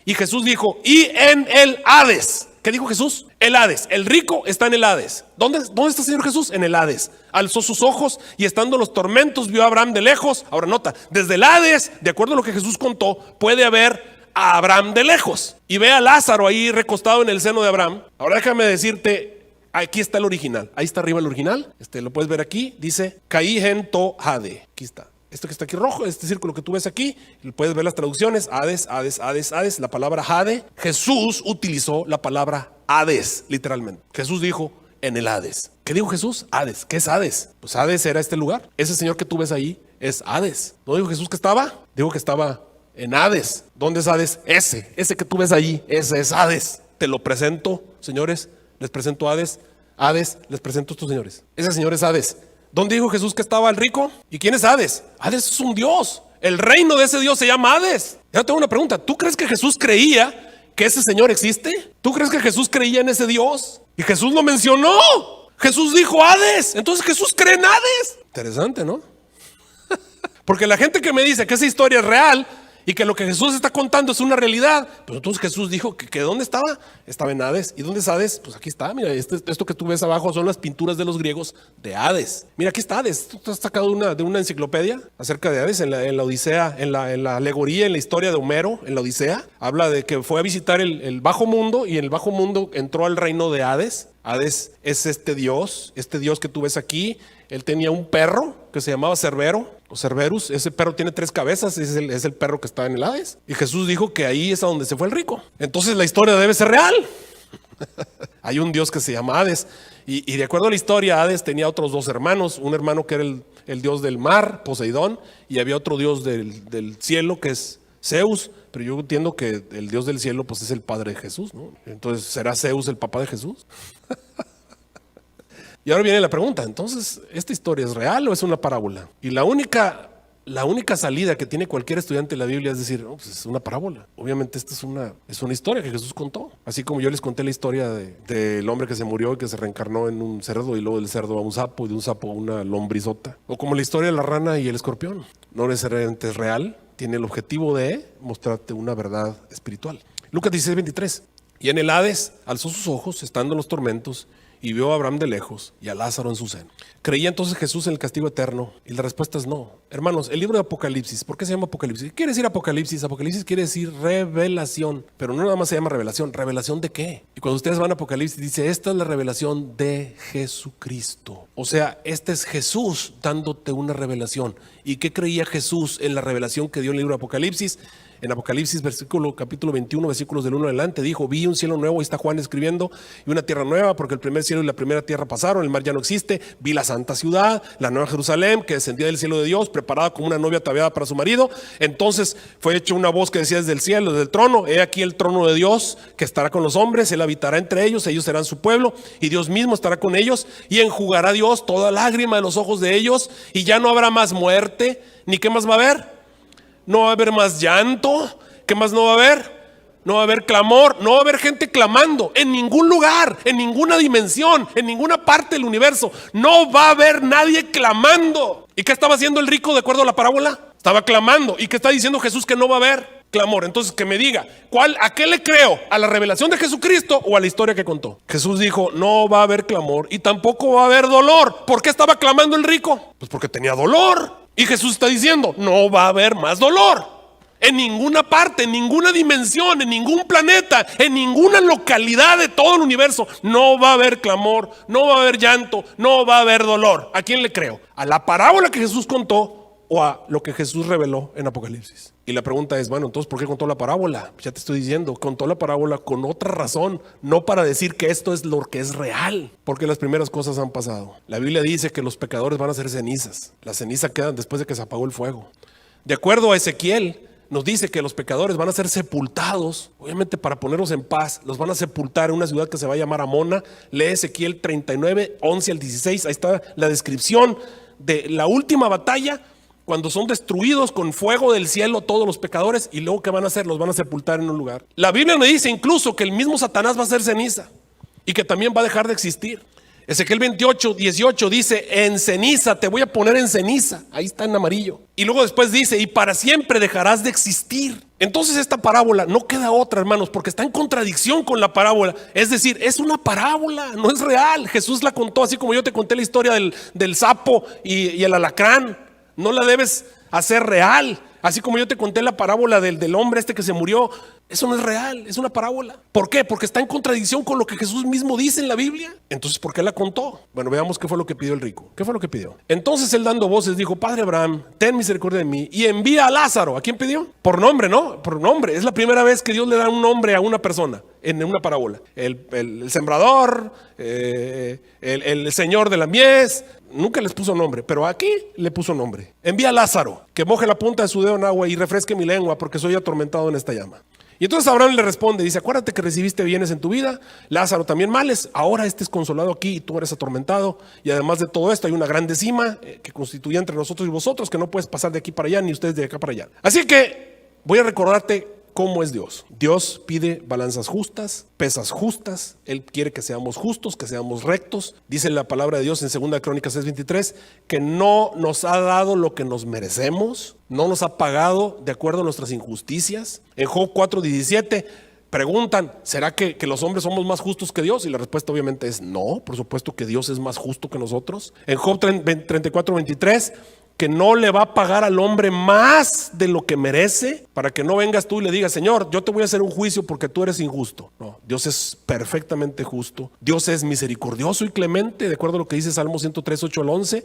A: Y Jesús dijo, y en el Hades. ¿Qué dijo Jesús? El Hades, el rico está en el Hades. ¿Dónde está el Señor Jesús? En el Hades. Alzó sus ojos y estando en los tormentos vio a Abraham de lejos. Ahora nota, desde el Hades, de acuerdo a lo que Jesús contó, puede haber a Abraham de lejos y ve a Lázaro ahí recostado en el seno de Abraham. Ahora déjame decirte, aquí está el original, ahí está arriba el original, lo puedes ver aquí, dice Caígen to Hade, aquí está, esto que está aquí rojo, este círculo que tú ves aquí, puedes ver las traducciones, Hades, Hades, Hades, Hades, la palabra Hade. Jesús utilizó la palabra Hades, literalmente. Jesús dijo, en el Hades. ¿Qué dijo Jesús? Hades. ¿Qué es Hades? Pues Hades era este lugar, ese señor que tú ves ahí es Hades. ¿No dijo Jesús que estaba? Dijo que estaba en Hades. ¿Dónde es Hades? Ese que tú ves allí, ese es Hades. Te lo presento, señores, les presento Hades. Hades, les presento a estos señores. Ese señor es Hades. ¿Dónde dijo Jesús que estaba el rico? ¿Y quién es Hades? Hades es un dios. El reino de ese dios se llama Hades. Ya tengo una pregunta. ¿Tú crees que Jesús creía que ese señor existe? ¿Tú crees que Jesús creía en ese dios? Y Jesús lo mencionó. Jesús dijo Hades. Entonces Jesús cree en Hades. Interesante, ¿no? Porque la gente que me dice que esa historia es real y que lo que Jesús está contando es una realidad, pues entonces Jesús dijo que ¿dónde estaba? Estaba en Hades. ¿Y dónde es Hades? Pues aquí está, mira, esto que tú ves abajo son las pinturas de los griegos de Hades. Mira, aquí está Hades. Esto está sacado de una enciclopedia acerca de Hades en la Odisea, en la alegoría, en la historia de Homero, en la Odisea. Habla de que fue a visitar el bajo mundo y en el bajo mundo entró al reino de Hades. Hades es este dios que tú ves aquí. Él tenía un perro que se llamaba Cerbero o Cerberus. Ese perro tiene 3 cabezas, es el perro que está en el Hades. Y Jesús dijo que ahí es a donde se fue el rico. Entonces la historia debe ser real. Hay un dios que se llama Hades. Y de acuerdo a la historia, Hades tenía otros 2 hermanos. Un hermano que era el dios del mar, Poseidón, y había otro dios del cielo que es Zeus. Pero yo entiendo que el dios del cielo pues es el padre de Jesús, ¿no? Entonces, ¿será Zeus el papá de Jesús? Y ahora viene la pregunta, entonces, ¿esta historia es real o es una parábola? Y la única salida que tiene cualquier estudiante de la Biblia es decir, pues es una parábola. Obviamente esta es una historia que Jesús contó. Así como yo les conté la historia del hombre que se murió y que se reencarnó en un cerdo y luego del cerdo a un sapo y de un sapo a una lombrizota. O como la historia de la rana y el escorpión. No necesariamente es real, tiene el objetivo de mostrarte una verdad espiritual. Lucas 16:23. Y en el Hades alzó sus ojos, estando en los tormentos, y vio a Abraham de lejos y a Lázaro en su seno. ¿Creía entonces Jesús en el castigo eterno? Y la respuesta es no. Hermanos, el libro de Apocalipsis, ¿por qué se llama Apocalipsis? ¿Qué quiere decir Apocalipsis? Apocalipsis quiere decir revelación, pero no nada más se llama revelación. ¿Revelación de qué? Y cuando ustedes van a Apocalipsis dice, esta es la revelación de Jesucristo. O sea, este es Jesús dándote una revelación. ¿Y qué creía Jesús en la revelación que dio el libro de Apocalipsis? En Apocalipsis, capítulo 21, versículos del 1 adelante, dijo, vi un cielo nuevo, ahí está Juan escribiendo, y una tierra nueva, porque el primer cielo y la primera tierra pasaron, el mar ya no existe. Vi la santa ciudad, la nueva Jerusalén, que descendía del cielo de Dios, preparada como una novia ataviada para su marido. Entonces fue hecha una voz que decía desde el cielo, desde el trono, he aquí el trono de Dios, que estará con los hombres, él habitará entre ellos serán su pueblo, y Dios mismo estará con ellos, y enjugará Dios toda lágrima de los ojos de ellos, y ya no habrá más muerte, ni qué más va a haber. No va a haber más llanto. ¿Qué más no va a haber? No va a haber clamor. No va a haber gente clamando en ningún lugar, en ninguna dimensión, en ninguna parte del universo. No va a haber nadie clamando. ¿Y qué estaba haciendo el rico de acuerdo a la parábola? Estaba clamando. ¿Y qué está diciendo Jesús? Que no va a haber clamor. Entonces que me diga, ¿a qué le creo? ¿A la revelación de Jesucristo o a la historia que contó? Jesús dijo, no va a haber clamor y tampoco va a haber dolor. ¿Por qué estaba clamando el rico? Pues porque tenía dolor. Y Jesús está diciendo, no va a haber más dolor. En ninguna parte, en ninguna dimensión, en ningún planeta, en ninguna localidad de todo el universo, no va a haber clamor, no va a haber llanto, no va a haber dolor. ¿A quién le creo? ¿A la parábola que Jesús contó o a lo que Jesús reveló en Apocalipsis? Y la pregunta es, bueno, entonces ¿por qué contó la parábola? Ya te estoy diciendo, contó la parábola con otra razón, no para decir que esto es lo que es real, porque las primeras cosas han pasado. La Biblia dice que los pecadores van a ser cenizas. Las cenizas quedan después de que se apagó el fuego. De acuerdo a Ezequiel, nos dice que los pecadores van a ser sepultados, obviamente para ponerlos en paz, los van a sepultar en una ciudad que se va a llamar Amona. Lee Ezequiel 39, 11 al 16, ahí está la descripción de la última batalla, cuando son destruidos con fuego del cielo todos los pecadores, y luego ¿qué van a hacer? Los van a sepultar en un lugar. La Biblia me dice incluso que el mismo Satanás va a ser ceniza y que también va a dejar de existir. Ezequiel 28, 18 dice, en ceniza, te voy a poner en ceniza. Ahí está en amarillo. Y luego después dice, y para siempre dejarás de existir. Entonces esta parábola no queda otra, hermanos, porque está en contradicción con la parábola. Es decir, es una parábola, no es real. Jesús la contó así como yo te conté la historia del sapo y el alacrán. No la debes hacer real. Así como yo te conté la parábola del hombre este que se murió. Eso no es real, es una parábola. ¿Por qué? Porque está en contradicción con lo que Jesús mismo dice en la Biblia. Entonces, ¿por qué la contó? Bueno, veamos qué fue lo que pidió el rico. ¿Qué fue lo que pidió? Entonces él, dando voces, dijo, Padre Abraham, ten misericordia de mí y envía a Lázaro. ¿A quién pidió? Por nombre, ¿no? Por nombre. Es la primera vez que Dios le da un nombre a una persona en una parábola. El sembrador, el señor de la mies. Nunca les puso nombre, pero aquí le puso nombre. Envía a Lázaro, que moje la punta de su dedo en agua y refresque mi lengua, porque soy atormentado en esta llama. Y entonces Abraham le responde, dice, acuérdate que recibiste bienes en tu vida, Lázaro también males, ahora este es consolado aquí y tú eres atormentado. Y además de todo esto hay una gran cima que constituye entre nosotros y vosotros, que no puedes pasar de aquí para allá, ni ustedes de acá para allá. Así que voy a recordarte cómo es Dios. Dios pide balanzas justas, pesas justas. Él quiere que seamos justos, que seamos rectos. Dice la palabra de Dios en 2 Crónicas 6:23 que no nos ha dado lo que nos merecemos, no nos ha pagado de acuerdo a nuestras injusticias. En Job 4:17 preguntan, ¿será que los hombres somos más justos que Dios? Y la respuesta obviamente es no, por supuesto que Dios es más justo que nosotros. En Job 34:23 que no le va a pagar al hombre más de lo que merece, para que no vengas tú y le digas, Señor, yo te voy a hacer un juicio porque tú eres injusto. No, Dios es perfectamente justo. Dios es misericordioso y clemente, de acuerdo a lo que dice Salmo 103, 8 al 11.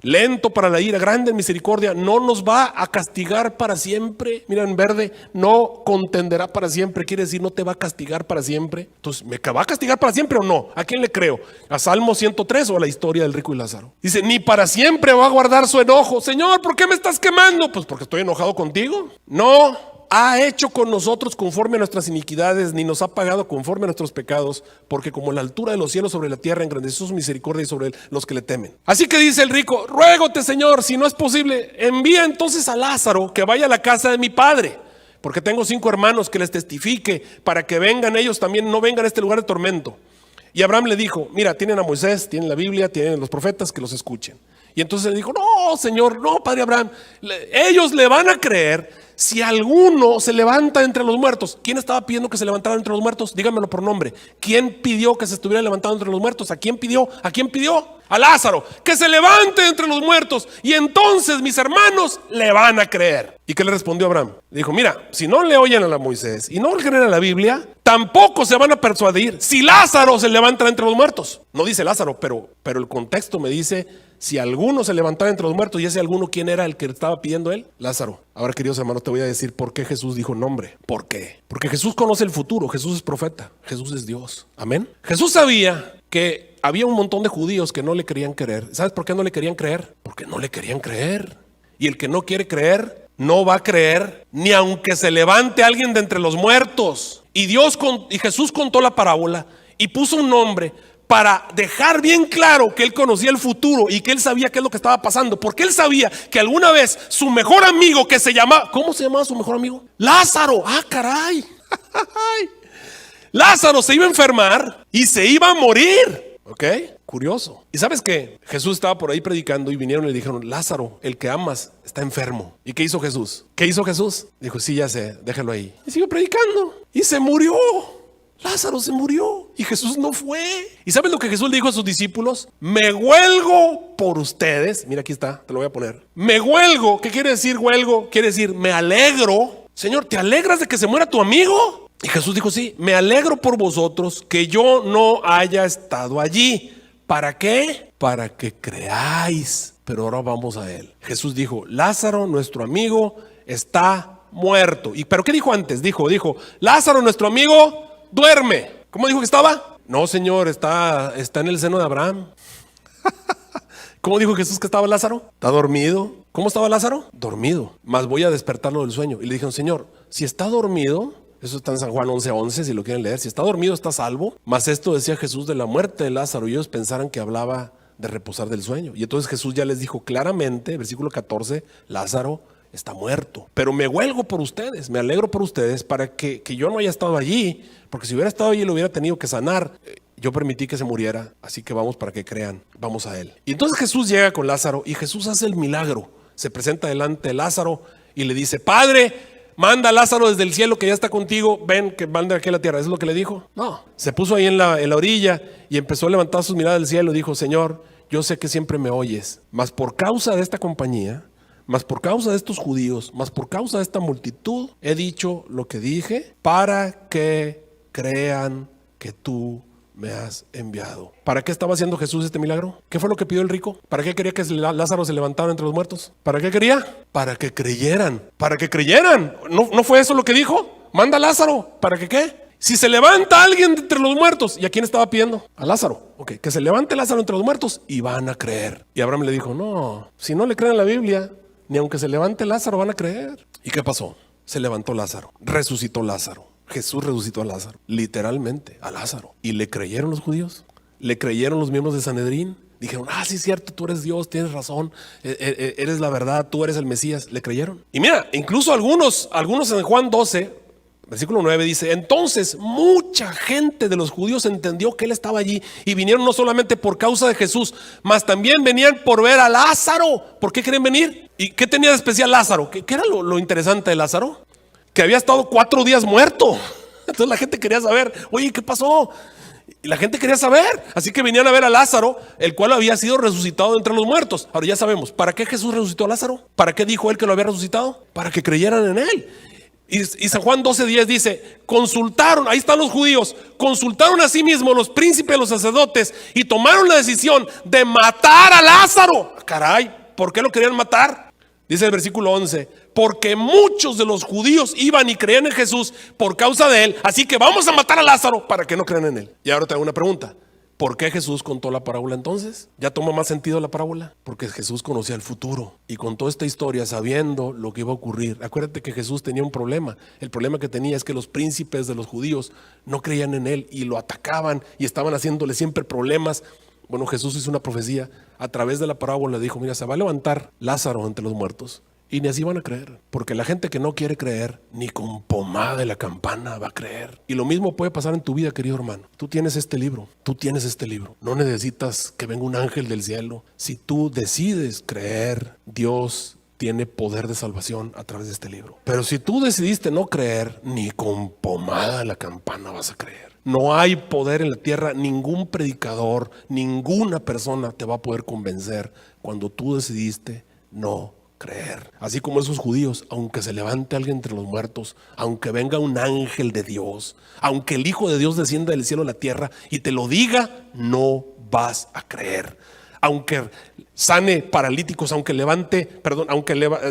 A: Lento para la ira, grande en misericordia, no nos va a castigar para siempre. Mira en verde, no contenderá para siempre, quiere decir no te va a castigar para siempre. Entonces, ¿me va a castigar para siempre o no? ¿A quién le creo? ¿A Salmo 103 o a la historia del rico y Lázaro? Dice, ni para siempre va a guardar su enojo. Señor, ¿por qué me estás quemando? Pues porque estoy enojado contigo. No ha hecho con nosotros conforme a nuestras iniquidades, ni nos ha pagado conforme a nuestros pecados, porque como la altura de los cielos sobre la tierra, engrandeció su misericordia sobre los que le temen. Así que dice el rico, ruégote, Señor, si no es posible, envía entonces a Lázaro que vaya a la casa de mi padre, porque tengo 5 hermanos, que les testifique, para que vengan ellos también, no vengan a este lugar de tormento. Y Abraham le dijo, mira, tienen a Moisés, tienen la Biblia, tienen los profetas, que los escuchen. Y entonces le dijo, no, Señor, no, Padre Abraham, ellos le van a creer si alguno se levanta entre los muertos. ¿Quién estaba pidiendo que se levantara entre los muertos? Díganmelo por nombre. ¿Quién pidió que se estuviera levantando entre los muertos? ¿A quién pidió? ¿A quién pidió? A Lázaro, que se levante entre los muertos, y entonces mis hermanos le van a creer. ¿Y qué le respondió Abraham? Le dijo, mira, si no le oyen a la Moisés y no le creen a la Biblia, tampoco se van a persuadir si Lázaro se levanta entre los muertos. No dice Lázaro, pero el contexto me dice, si alguno se levantara entre los muertos, y ese alguno, ¿quién era el que estaba pidiendo él? Lázaro. Ahora, queridos hermanos, te voy a decir por qué Jesús dijo nombre. ¿Por qué? Porque Jesús conoce el futuro, Jesús es profeta, Jesús es Dios. Amén. Jesús sabía que había un montón de judíos que no le querían creer. ¿Sabes por qué no le querían creer? Porque no le querían creer. Y el que no quiere creer, no va a creer ni aunque se levante alguien de entre los muertos. Y Jesús contó la parábola y puso un nombre para dejar bien claro que él conocía el futuro y que él sabía qué es lo que estaba pasando. Porque él sabía que alguna vez su mejor amigo, que se llamaba, ¿cómo se llamaba su mejor amigo? Lázaro. Ah, caray. Lázaro se iba a enfermar y se iba a morir. ¿Ok? Curioso. ¿Y sabes qué? Jesús estaba por ahí predicando y vinieron y le dijeron, Lázaro, el que amas, está enfermo. ¿Y qué hizo Jesús? ¿Qué hizo Jesús? Dijo, sí, ya sé, déjalo ahí. Y siguió predicando y se murió. Lázaro se murió y Jesús no fue. ¿Y sabes lo que Jesús le dijo a sus discípulos? Me huelgo por ustedes. Mira, aquí está, te lo voy a poner. Me huelgo. ¿Qué quiere decir huelgo? Quiere decir me alegro. Señor, ¿te alegras de que se muera tu amigo? Y Jesús dijo, sí, me alegro por vosotros que yo no haya estado allí. ¿Para qué? Para que creáis. Pero ahora vamos a él. Jesús dijo, Lázaro, nuestro amigo, está muerto. ¿Pero qué dijo antes? Dijo, Lázaro, nuestro amigo, duerme. ¿Cómo dijo que estaba? No, Señor, está en el seno de Abraham. ¿Cómo dijo Jesús que estaba Lázaro? Está dormido. ¿Cómo estaba Lázaro? Dormido. Mas voy a despertarlo del sueño. Y le dijeron, Señor, si está dormido, eso está en San Juan 11:11, si lo quieren leer, si está dormido está salvo. Mas esto decía Jesús de la muerte de Lázaro, y ellos pensaran que hablaba de reposar del sueño. Y entonces Jesús ya les dijo claramente, versículo 14, Lázaro está muerto. Pero me huelgo por ustedes, me alegro por ustedes, para que yo no haya estado allí, porque si hubiera estado allí lo hubiera tenido que sanar. Yo permití que se muriera, así que vamos para que crean, vamos a él. Y entonces Jesús llega con Lázaro y Jesús hace el milagro. Se presenta delante de Lázaro y le dice, Padre, manda a Lázaro desde el cielo que ya está contigo, ven que manda aquí a la tierra. ¿Eso es lo que le dijo? No, se puso ahí en la orilla y empezó a levantar sus miradas del cielo y dijo, Señor, yo sé que siempre me oyes, mas por causa de esta compañía, mas por causa de estos judíos, mas por causa de esta multitud, he dicho lo que dije para que crean que tú me has enviado. ¿Para qué estaba haciendo Jesús este milagro? ¿Qué fue lo que pidió el rico? ¿Para qué quería que Lázaro se levantara entre los muertos? ¿Para qué quería? Para que creyeran. ¿Para que creyeran? ¿No fue eso lo que dijo? Manda a Lázaro. ¿Para que qué? Si se levanta alguien entre los muertos. ¿Y a quién estaba pidiendo? A Lázaro. Ok, que se levante Lázaro entre los muertos y van a creer. Y Abraham le dijo, no, si no le creen a la Biblia, ni aunque se levante Lázaro van a creer. ¿Y qué pasó? Se levantó Lázaro. Resucitó Lázaro. Jesús resucitó a Lázaro, literalmente a Lázaro. ¿Y le creyeron los judíos? ¿Le creyeron los miembros de Sanedrín? Dijeron, sí es cierto, tú eres Dios, tienes razón, eres la verdad, tú eres el Mesías. ¿Le creyeron? Y mira, incluso algunos en Juan 12, versículo 9 dice, entonces mucha gente de los judíos entendió que él estaba allí y vinieron no solamente por causa de Jesús, mas también venían por ver a Lázaro. ¿Por qué quieren venir? ¿Y qué tenía de especial Lázaro? ¿Qué era lo interesante de Lázaro? Que había estado 4 días muerto. Entonces la gente quería saber, oye, ¿qué pasó? Y la gente quería saber. Así que venían a ver a Lázaro, el cual había sido resucitado entre los muertos. Ahora ya sabemos, ¿para qué Jesús resucitó a Lázaro? ¿Para qué dijo él que lo había resucitado? Para que creyeran en él. Y San Juan 12:10 dice, consultaron, ahí están los judíos, consultaron a sí mismos los príncipes, los sacerdotes, y tomaron la decisión de matar a Lázaro. Caray, ¿por qué lo querían matar? Dice el versículo 11, porque muchos de los judíos iban y creían en Jesús por causa de él, así que vamos a matar a Lázaro para que no crean en él. Y ahora te hago una pregunta, ¿por qué Jesús contó la parábola entonces? ¿Ya toma más sentido la parábola? Porque Jesús conocía el futuro y contó esta historia sabiendo lo que iba a ocurrir. Acuérdate que Jesús tenía un problema. El problema que tenía es que los príncipes de los judíos no creían en él y lo atacaban y estaban haciéndole siempre problemas. Bueno, Jesús hizo una profecía a través de la parábola. Dijo, mira, se va a levantar Lázaro entre los muertos. Y ni así van a creer, porque la gente que no quiere creer, ni con pomada de la campana va a creer. Y lo mismo puede pasar en tu vida, querido hermano. Tú tienes este libro, no necesitas que venga un ángel del cielo. Si tú decides creer, Dios tiene poder de salvación a través de este libro. Pero si tú decidiste no creer, ni con pomada la campana vas a creer. No hay poder en la tierra, ningún predicador, ninguna persona te va a poder convencer cuando tú decidiste no creer. Así como esos judíos, aunque se levante alguien entre los muertos, aunque venga un ángel de Dios, aunque el Hijo de Dios descienda del cielo a la tierra y te lo diga, no vas a creer. Aunque sane paralíticos, aunque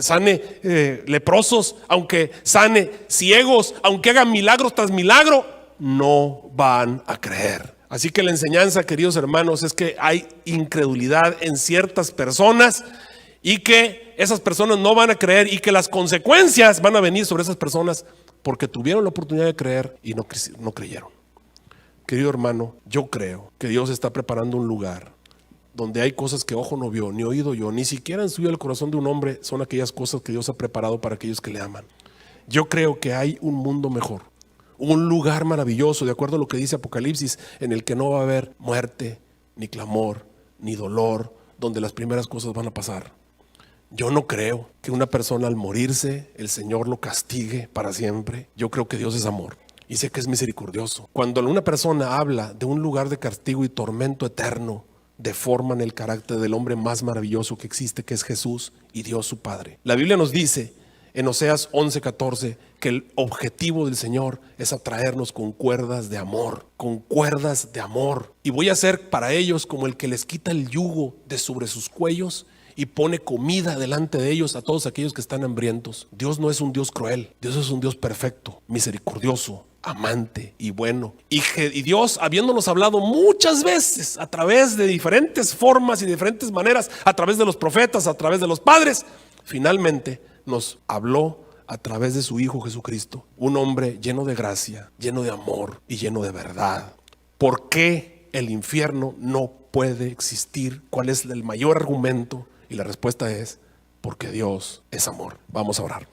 A: sane leprosos, aunque sane ciegos, aunque haga milagros tras milagro, no van a creer. Así que la enseñanza, queridos hermanos, es que hay incredulidad en ciertas personas y que esas personas no van a creer y que las consecuencias van a venir sobre esas personas porque tuvieron la oportunidad de creer y no creyeron. Querido hermano, yo creo que Dios está preparando un lugar donde hay cosas que ojo no vio, ni oído yo, ni siquiera han subido al corazón de un hombre. Son aquellas cosas que Dios ha preparado para aquellos que le aman. Yo creo que hay un mundo mejor, un lugar maravilloso, de acuerdo a lo que dice Apocalipsis, en el que no va a haber muerte, ni clamor, ni dolor, donde las primeras cosas van a pasar. Yo no creo que una persona al morirse el Señor lo castigue para siempre. Yo creo que Dios es amor y sé que es misericordioso. Cuando una persona habla de un lugar de castigo y tormento eterno, deforman el carácter del hombre más maravilloso que existe, que es Jesús y Dios su Padre. La Biblia nos dice en Oseas 11:14 que el objetivo del Señor es atraernos con cuerdas de amor, y voy a ser para ellos como el que les quita el yugo de sobre sus cuellos y pone comida delante de ellos a todos aquellos que están hambrientos. Dios no es un Dios cruel, Dios es un Dios perfecto, misericordioso, amante y bueno. Y Dios, habiéndonos hablado muchas veces a través de diferentes formas y de diferentes maneras, a través de los profetas, a través de los padres, finalmente nos habló a través de su Hijo Jesucristo, un hombre lleno de gracia, lleno de amor y lleno de verdad. ¿Por qué el infierno no puede existir? ¿Cuál es el mayor argumento? Y la respuesta es: porque Dios es amor. Vamos a orar.